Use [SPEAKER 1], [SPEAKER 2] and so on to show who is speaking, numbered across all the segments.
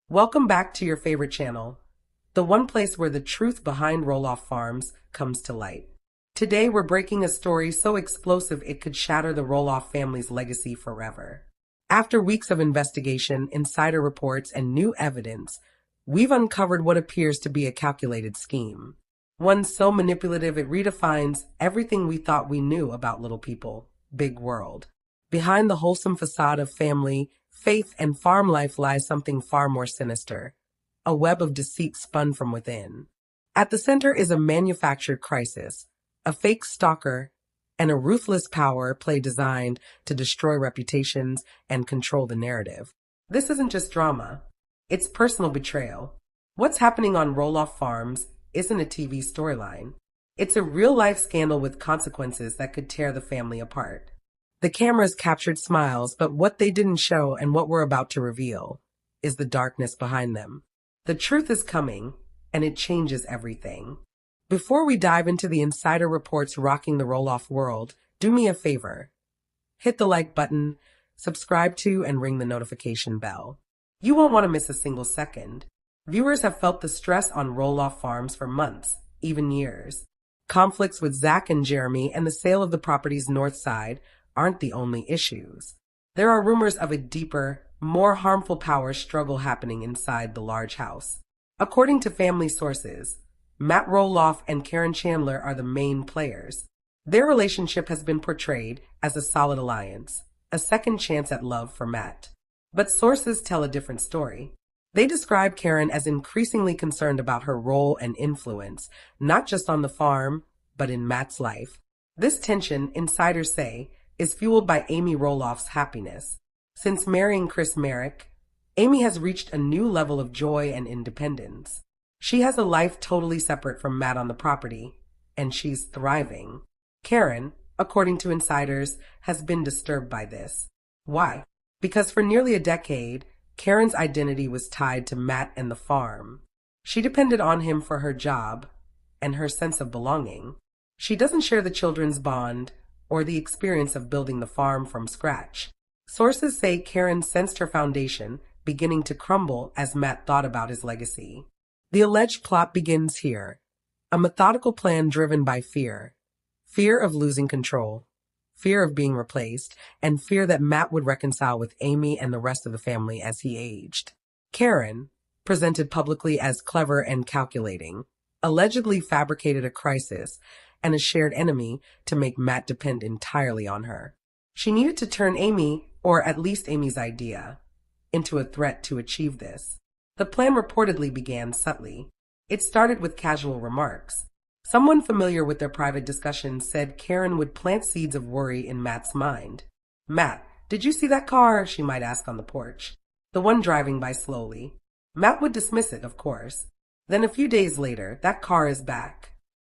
[SPEAKER 1] Welcome back to your favorite channel, the one place where the truth behind Roloff Farms comes to light. Today we're breaking a story so explosive it could shatter the Roloff family's legacy forever. After weeks of investigation, insider reports, and new evidence, we've uncovered what appears to be a calculated scheme. One so manipulative it redefines everything we thought we knew about little people, big world. Behind the wholesome facade of family, faith, and farm life lies something far more sinister, a web of deceit spun from within. At the center is a manufactured crisis, a fake stalker, and a ruthless power play designed to destroy reputations and control the narrative. This isn't just drama, it's personal betrayal. What's happening on Roloff Farms isn't a TV storyline. It's a real-life scandal with consequences that could tear the family apart. The cameras captured smiles, but what they didn't show and what we're about to reveal is the darkness behind them. The truth is coming, and it changes everything. Before we dive into the insider reports rocking the Roloff world, do me a favor. Hit the like button, subscribe to, and ring the notification bell. You won't want to miss a single second. Viewers have felt the stress on Roloff Farms for months, even years. Conflicts with Zach and Jeremy and the sale of the property's north side aren't the only issues. There are rumors of a deeper, more harmful power struggle happening inside the large house. According to family sources, Matt Roloff and Karen Chandler are the main players. Their relationship has been portrayed as a solid alliance, a second chance at love for Matt. But sources tell a different story. They describe Karen as increasingly concerned about her role and influence, not just on the farm, but in Matt's life. This tension, insiders say, is fueled by Amy Roloff's happiness. Since marrying Chris Merrick, Amy has reached a new level of joy and independence. She has a life totally separate from Matt on the property, and she's thriving. Karen, according to insiders, has been disturbed by this. Why? Because for nearly a decade, Karen's identity was tied to Matt and the farm. She depended on him for her job and her sense of belonging. She doesn't share the children's bond or the experience of building the farm from scratch. Sources say Karen sensed her foundation beginning to crumble as Matt thought about his legacy. The alleged plot begins here, a methodical plan driven by fear. Fear of losing control, fear of being replaced, and fear that Matt would reconcile with Amy and the rest of the family as he aged. Karen, presented publicly as clever and calculating, allegedly fabricated a crisis and a shared enemy to make Matt depend entirely on her. She needed to turn Amy, or at least Amy's idea, into a threat to achieve this. The plan reportedly began subtly. It started with casual remarks. Someone familiar with their private discussions said Karen would plant seeds of worry in Matt's mind. "Matt, did you see that car?" she might ask on the porch. The one driving by slowly. Matt would dismiss it, of course. Then a few days later, that car is back.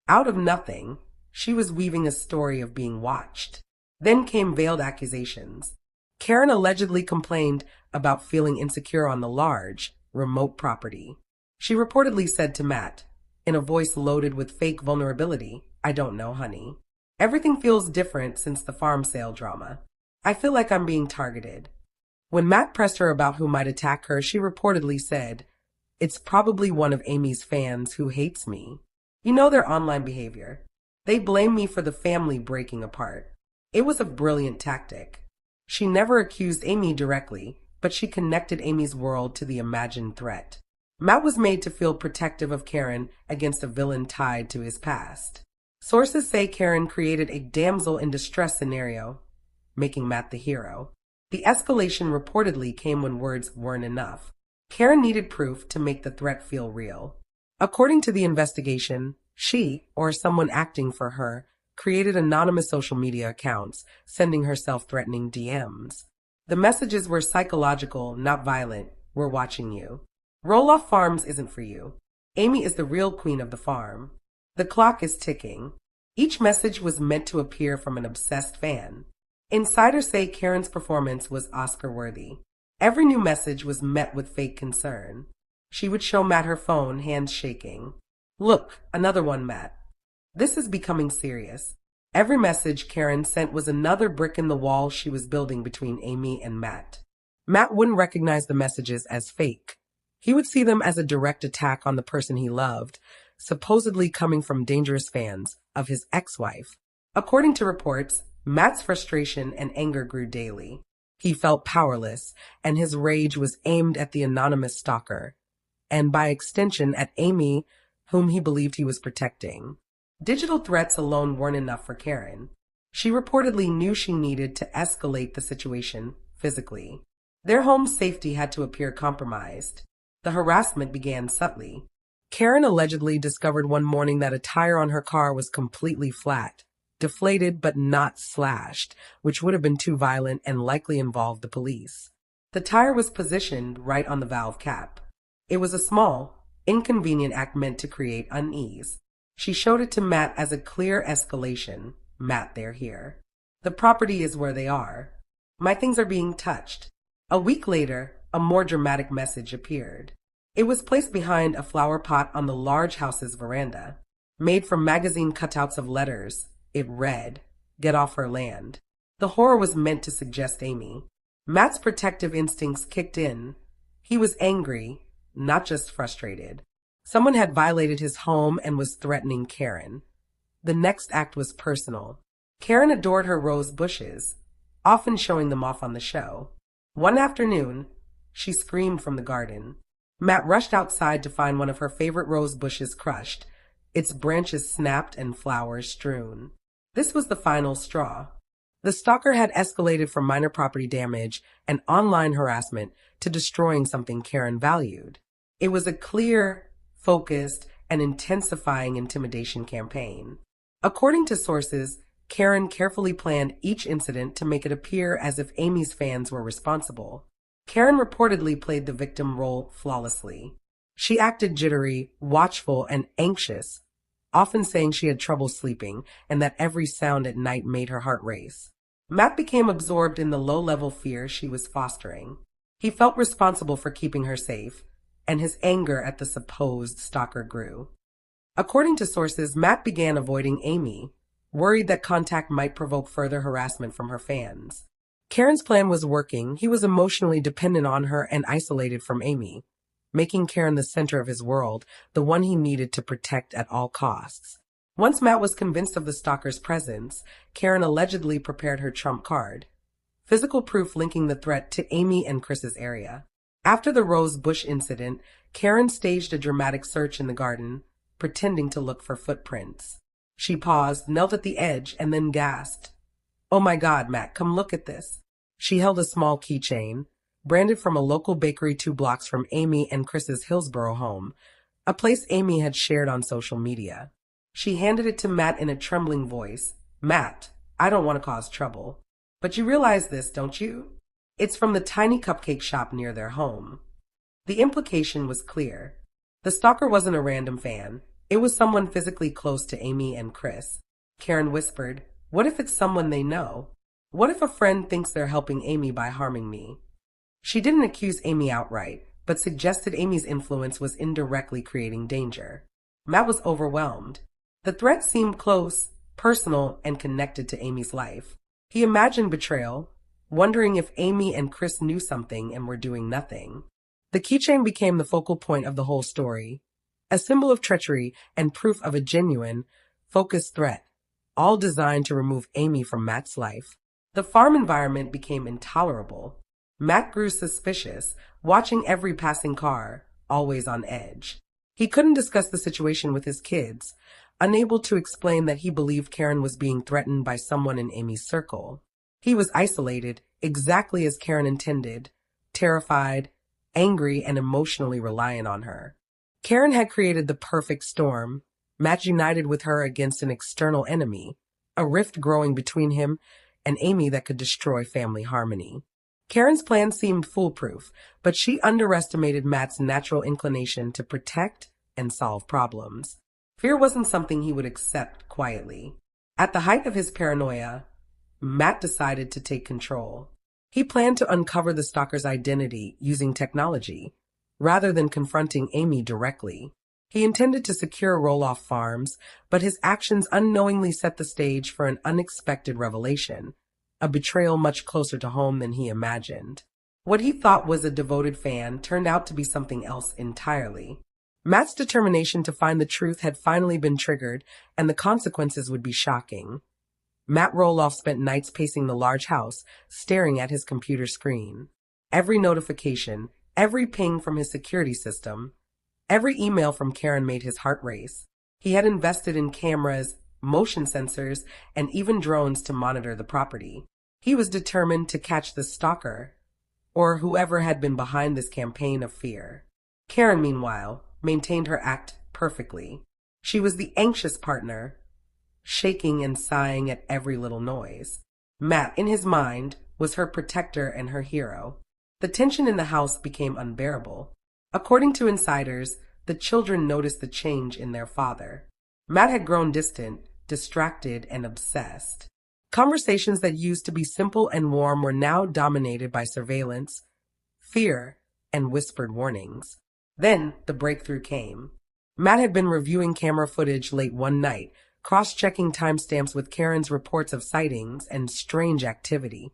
[SPEAKER 1] Out of nothing, she was weaving a story of being watched. Then came veiled accusations. Karen allegedly complained about feeling insecure on the large, remote property. She reportedly said to Matt, in a voice loaded with fake vulnerability, "I don't know, honey. Everything feels different since the farm sale drama. I feel like I'm being targeted." When Matt pressed her about who might attack her, she reportedly said, "It's probably one of Amy's fans who hates me. You know their online behavior. They blame me for the family breaking apart." It was a brilliant tactic. She never accused Amy directly, but she connected Amy's world to the imagined threat. Matt was made to feel protective of Karen against a villain tied to his past. Sources say Karen created a damsel in distress scenario, making Matt the hero. The escalation reportedly came when words weren't enough. Karen needed proof to make the threat feel real. According to the investigation, she, or someone acting for her, created anonymous social media accounts, sending her self-threatening DMs. The messages were psychological, not violent. "We're watching you. Roloff Farms isn't for you. Amy is the real queen of the farm. The clock is ticking." Each message was meant to appear from an obsessed fan. Insiders say Karen's performance was Oscar-worthy. Every new message was met with fake concern. She would show Matt her phone, hands shaking. "Look, another one, Matt. This is becoming serious." Every message Karen sent was another brick in the wall she was building between Amy and Matt. Matt wouldn't recognize the messages as fake. He would see them as a direct attack on the person he loved, supposedly coming from dangerous fans of his ex-wife. According to reports, Matt's frustration and anger grew daily. He felt powerless, and his rage was aimed at the anonymous stalker, and by extension at Amy, whom he believed he was protecting. Digital threats alone weren't enough for Karen. She reportedly knew she needed to escalate the situation physically. Their home's safety had to appear compromised. The harassment began subtly. Karen allegedly discovered one morning that a tire on her car was completely flat, deflated but not slashed, which would have been too violent and likely involved the police. The tire was positioned right on the valve cap. It was a small, inconvenient act meant to create unease. She showed it to Matt as a clear escalation. Matt, they're here. The property is where they are. My things are being touched. A week later, a more dramatic message appeared. It was placed behind a flower pot on the large house's veranda. Made from magazine cutouts of letters, it read, "Get off her land." The horror was meant to suggest Amy. Matt's protective instincts kicked in. He was angry, not just frustrated. Someone had violated his home and was threatening Karen. The next act was personal. Karen adored her rose bushes, often showing them off on the show. One afternoon, she screamed from the garden. Matt rushed outside to find one of her favorite rose bushes crushed, its branches snapped and flowers strewn. This was the final straw. The stalker had escalated from minor property damage and online harassment to destroying something Karen valued. It was a clear, focused, and intensifying intimidation campaign. According to sources, Karen carefully planned each incident to make it appear as if Amy's fans were responsible. Karen reportedly played the victim role flawlessly. She acted jittery, watchful, and anxious, often saying she had trouble sleeping and that every sound at night made her heart race. Matt became absorbed in the low-level fear she was fostering. He felt responsible for keeping her safe, and his anger at the supposed stalker grew. According to sources, Matt began avoiding Amy, worried that contact might provoke further harassment from her fans. Karen's plan was working. He was emotionally dependent on her and isolated from Amy, making Karen the center of his world, the one he needed to protect at all costs. Once Matt was convinced of the stalker's presence, Karen allegedly prepared her trump card, physical proof linking the threat to Amy and Chris's area. After the rose bush incident, Karen staged a dramatic search in the garden, pretending to look for footprints. She paused, knelt at the edge, and then gasped, "Oh my God, Matt, come look at this." She held a small keychain, branded from a local bakery 2 blocks from Amy and Chris's Hillsborough home, a place Amy had shared on social media. She handed it to Matt in a trembling voice. "Matt, I don't want to cause trouble, but you realize this, don't you? It's from the tiny cupcake shop near their home." The implication was clear. The stalker wasn't a random fan. It was someone physically close to Amy and Chris. Karen whispered, "What if it's someone they know? What if a friend thinks they're helping Amy by harming me?" She didn't accuse Amy outright, but suggested Amy's influence was indirectly creating danger. Matt was overwhelmed. The threat seemed close, personal, and connected to Amy's life. He imagined betrayal, wondering if Amy and Chris knew something and were doing nothing. The keychain became the focal point of the whole story, a symbol of treachery and proof of a genuine, focused threat, all designed to remove Amy from Matt's life. The farm environment became intolerable. Matt grew suspicious, watching every passing car, always on edge. He couldn't discuss the situation with his kids, unable to explain that he believed Karen was being threatened by someone in Amy's circle. He was isolated, exactly as Karen intended, terrified, angry, and emotionally reliant on her. Karen had created the perfect storm. Matt united with her against an external enemy, a rift growing between him and Amy that could destroy family harmony. Karen's plan seemed foolproof, but she underestimated Matt's natural inclination to protect and solve problems. Fear wasn't something he would accept quietly. At the height of his paranoia, Matt decided to take control. He planned to uncover the stalker's identity using technology, rather than confronting Amy directly. He intended to secure Roloff Farms, but his actions unknowingly set the stage for an unexpected revelation, a betrayal much closer to home than he imagined. What he thought was a devoted fan turned out to be something else entirely. Matt's determination to find the truth had finally been triggered, and the consequences would be shocking. Matt Roloff spent nights pacing the large house, staring at his computer screen. Every notification, every ping from his security system, every email from Karen made his heart race. He had invested in cameras, motion sensors, and even drones to monitor the property. He was determined to catch the stalker, or whoever had been behind this campaign of fear. Karen, meanwhile, maintained her act perfectly. She was the anxious partner, shaking and sighing at every little noise. Matt, in his mind, was her protector and her hero. The tension in the house became unbearable. According to insiders, the children noticed the change in their father. Matt had grown distant, distracted, and obsessed. Conversations that used to be simple and warm were now dominated by surveillance, fear, and whispered warnings. Then the breakthrough came. Matt had been reviewing camera footage late one night, cross-checking timestamps with Karen's reports of sightings and strange activity.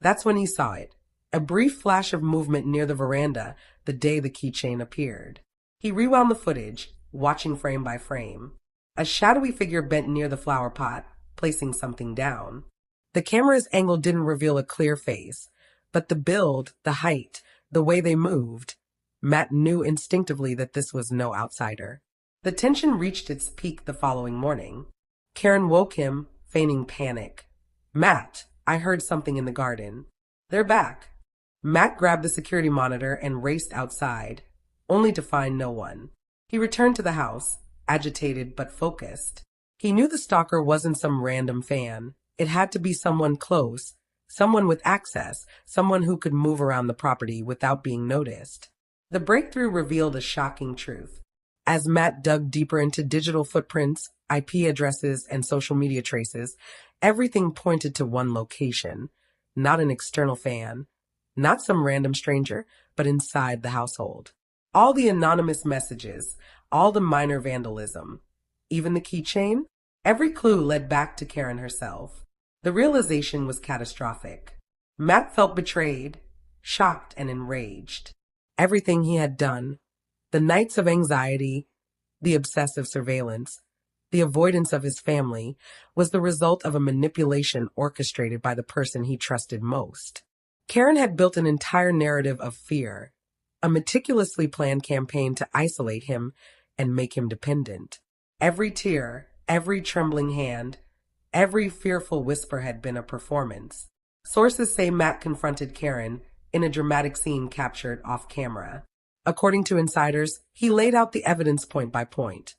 [SPEAKER 1] That's when he saw it, a brief flash of movement near the veranda the day the keychain appeared. He rewound the footage, watching frame by frame. A shadowy figure bent near the flower pot, placing something down. The camera's angle didn't reveal a clear face, but the build, the height, the way they moved, Matt knew instinctively that this was no outsider. The tension reached its peak the following morning. Karen woke him, feigning panic. "Matt, I heard something in the garden." "They're back." Matt grabbed the security monitor and raced outside, only to find no one. He returned to the house, agitated but focused. He knew the stalker wasn't some random fan. It had to be someone close, someone with access, someone who could move around the property without being noticed. The breakthrough revealed a shocking truth. As Matt dug deeper into digital footprints, IP addresses, and social media traces, everything pointed to one location. Not an external fan, not some random stranger, but inside the household. All the anonymous messages, all the minor vandalism, even the keychain, every clue led back to Karen herself. The realization was catastrophic. Matt felt betrayed, shocked, and enraged. Everything he had done, the nights of anxiety, the obsessive surveillance, the avoidance of his family, was the result of a manipulation orchestrated by the person he trusted most. Karen had built an entire narrative of fear, a meticulously planned campaign to isolate him and make him dependent. Every tear, every trembling hand, every fearful whisper had been a performance. Sources say Matt confronted Karen in a dramatic scene captured off camera. According to insiders, he laid out the evidence point by point.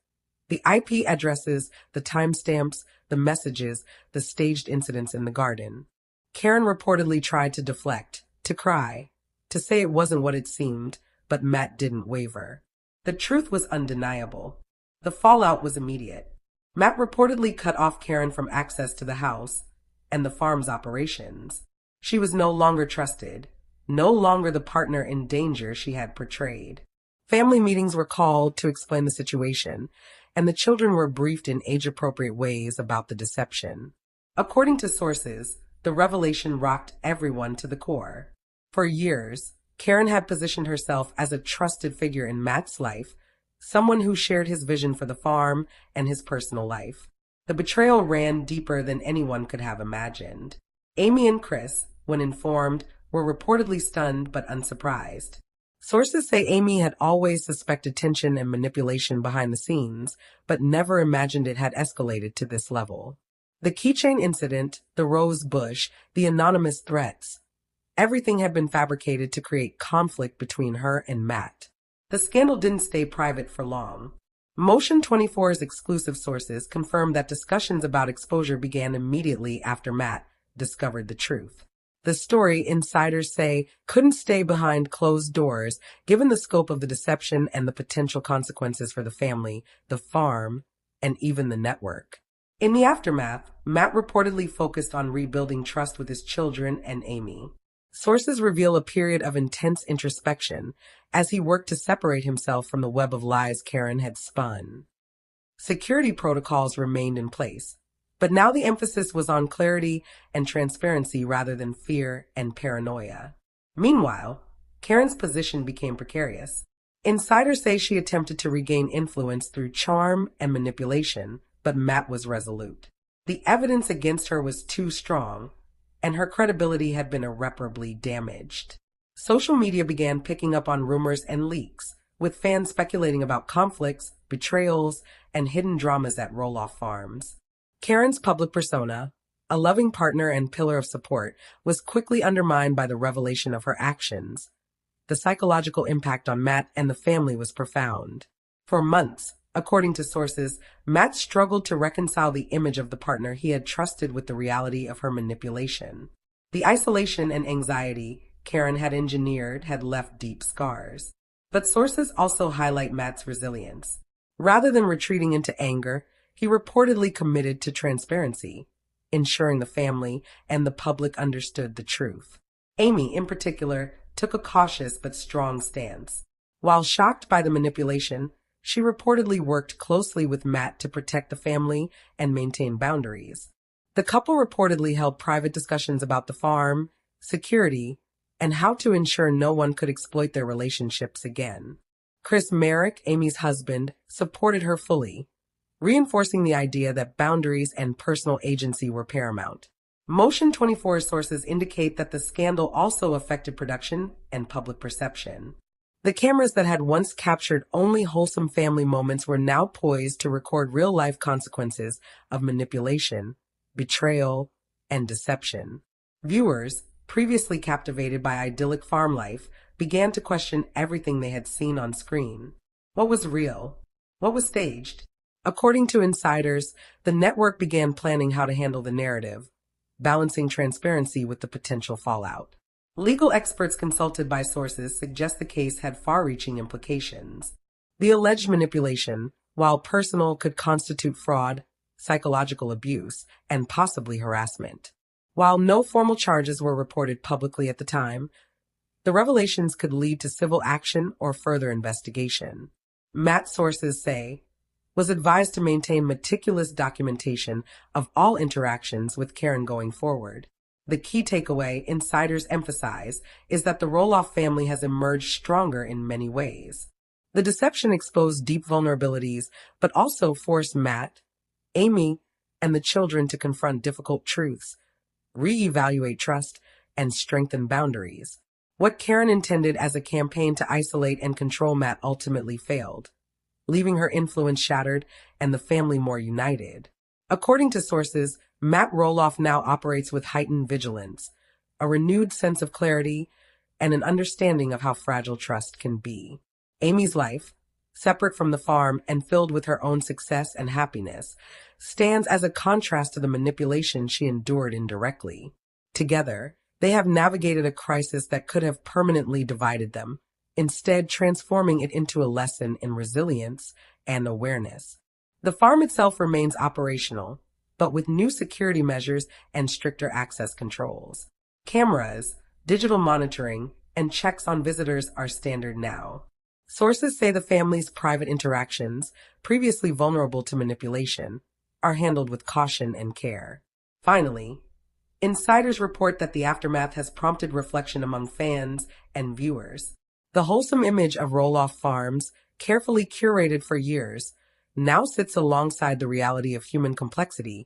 [SPEAKER 1] The IP addresses, the timestamps, the messages, the staged incidents in the garden. Karen reportedly tried to deflect, to cry, to say it wasn't what it seemed, but Matt didn't waver. The truth was undeniable. The fallout was immediate. Matt reportedly cut off Karen from access to the house and the farm's operations. She was no longer trusted, no longer the partner in danger she had portrayed. Family meetings were called to explain the situation, and the children were briefed in age-appropriate ways about the deception. According to sources, the revelation rocked everyone to the core. For years, Karen had positioned herself as a trusted figure in Matt's life, someone who shared his vision for the farm and his personal life. The betrayal ran deeper than anyone could have imagined. Amy and Chris, when informed, were reportedly stunned but unsurprised. Sources say Amy had always suspected tension and manipulation behind the scenes, but never imagined it had escalated to this level. The keychain incident, the rose bush, the anonymous threats, everything had been fabricated to create conflict between her and Matt. The scandal didn't stay private for long. Motion 24's exclusive sources confirmed that discussions about exposure began immediately after Matt discovered the truth. The story, insiders say, couldn't stay behind closed doors, given the scope of the deception and the potential consequences for the family, the farm, and even the network. In the aftermath, Matt reportedly focused on rebuilding trust with his children and Amy. Sources reveal a period of intense introspection as he worked to separate himself from the web of lies Karen had spun. Security protocols remained in place, but now the emphasis was on clarity and transparency rather than fear and paranoia. Meanwhile, Karen's position became precarious. Insiders say she attempted to regain influence through charm and manipulation, but Matt was resolute. The evidence against her was too strong, and her credibility had been irreparably damaged. Social media began picking up on rumors and leaks, with fans speculating about conflicts, betrayals, and hidden dramas at Roloff Farms. Karen's public persona, a loving partner and pillar of support, was quickly undermined by the revelation of her actions. The psychological impact on Matt and the family was profound. For months, according to sources, Matt struggled to reconcile the image of the partner he had trusted with the reality of her manipulation. The isolation and anxiety Karen had engineered had left deep scars. But sources also highlight Matt's resilience. Rather than retreating into anger, he reportedly committed to transparency, ensuring the family and the public understood the truth. Amy, in particular, took a cautious but strong stance. While shocked by the manipulation, she reportedly worked closely with Matt to protect the family and maintain boundaries. The couple reportedly held private discussions about the farm, security, and how to ensure no one could exploit their relationships again. Chris Merrick, Amy's husband, supported her fully, reinforcing the idea that boundaries and personal agency were paramount. Motion 24's sources indicate that the scandal also affected production and public perception. The cameras that had once captured only wholesome family moments were now poised to record real-life consequences of manipulation, betrayal, and deception. Viewers, previously captivated by idyllic farm life, began to question everything they had seen on screen. What was real? What was staged? According to insiders, the network began planning how to handle the narrative, balancing transparency with the potential fallout. Legal experts consulted by sources suggest the case had far-reaching implications. The alleged manipulation, while personal, could constitute fraud, psychological abuse, and possibly harassment. While no formal charges were reported publicly at the time, the revelations could lead to civil action or further investigation. Matt, sources say, was advised to maintain meticulous documentation of all interactions with Karen going forward. The key takeaway insiders emphasize is that the Roloff family has emerged stronger in many ways. The deception exposed deep vulnerabilities, but also forced Matt, Amy, and the children to confront difficult truths, reevaluate trust, and strengthen boundaries. What Karen intended as a campaign to isolate and control Matt ultimately failed, leaving her influence shattered and the family more united. According to sources, Matt Roloff now operates with heightened vigilance, a renewed sense of clarity, and an understanding of how fragile trust can be. Amy's life, separate from the farm and filled with her own success and happiness, stands as a contrast to the manipulation she endured indirectly. Together, they have navigated a crisis that could have permanently divided them, instead transforming it into a lesson in resilience and awareness. The farm itself remains operational, but with new security measures and stricter access controls. Cameras, digital monitoring, and checks on visitors are standard now. Sources say the family's private interactions, previously vulnerable to manipulation, are handled with caution and care. Finally, insiders report that the aftermath has prompted reflection among fans and viewers. The wholesome image of Roloff Farms, carefully curated for years, now sits alongside the reality of human complexity